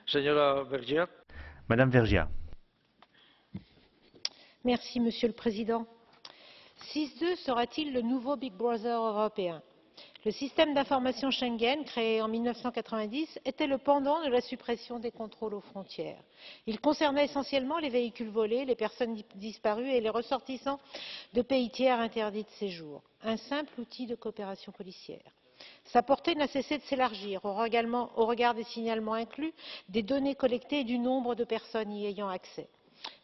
Señora Vergiat. Madame Vergiat. Merci, Monsieur le Président. SIS II sera-t-il le nouveau Big Brother européen? Le système d'information Schengen, créé en 1990, était le pendant de la suppression des contrôles aux frontières. Il concernait essentiellement les véhicules volés, les personnes disparues et les ressortissants de pays tiers interdits de séjour. Un simple outil de coopération policière. Sa portée n'a cessé de s'élargir au regard des signalements inclus, des données collectées et du nombre de personnes y ayant accès.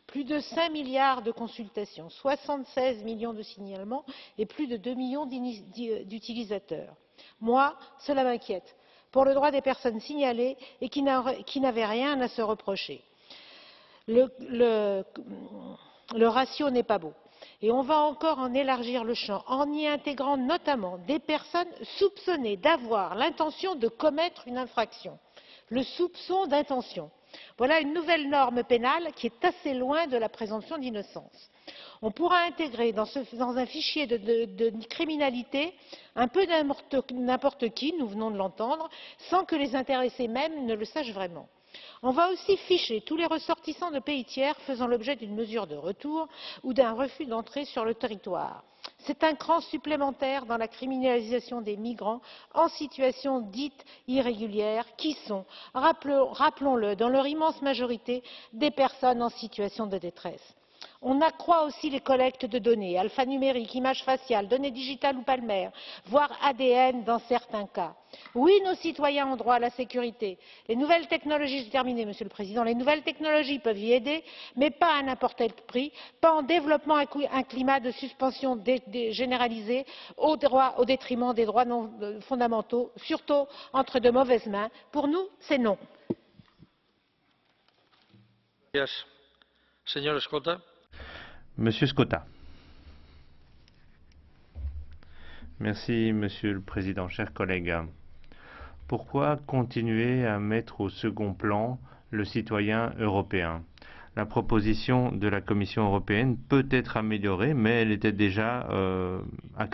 Plus de 5 milliards de consultations, 76 millions de signalements et plus de 2 millions d'utilisateurs. Moi, cela m'inquiète pour le droit des personnes signalées et qui n'avaient rien à se reprocher. Le ratio n'est pas beau. Et on va encore en élargir le champ en y intégrant notamment des personnes soupçonnées d'avoir l'intention de commettre une infraction. Le soupçon d'intention. Voilà une nouvelle norme pénale qui est assez loin de la présomption d'innocence. On pourra intégrer dans un fichier de criminalité un peu n'importe qui, nous venons de l'entendre, sans que les intéressés même ne le sachent vraiment. On va aussi ficher tous les ressortissants de pays tiers faisant l'objet d'une mesure de retour ou d'un refus d'entrée sur le territoire. C'est un cran supplémentaire dans la criminalisation des migrants en situation dite irrégulière, qui sont, rappelons-le, dans leur immense majorité, des personnes en situation de détresse. On accroît aussi les collectes de données, alphanumériques, images faciales, données digitales ou palmaires, voire ADN dans certains cas. Oui, nos citoyens ont droit à la sécurité. Les nouvelles technologies, j'ai terminé, Monsieur le Président, les nouvelles technologies peuvent y aider, mais pas à n'importe quel prix, pas en développant un climat de suspension généralisé au détriment des droits fondamentaux, surtout entre de mauvaises mains. Pour nous, c'est non. Gracias. Señor Escota. Monsieur Scotta. Merci, Monsieur le Président. Chers collègues, pourquoi continuer à mettre au second plan le citoyen européen? La proposition de la Commission européenne peut être améliorée, mais elle était déjà acceptée.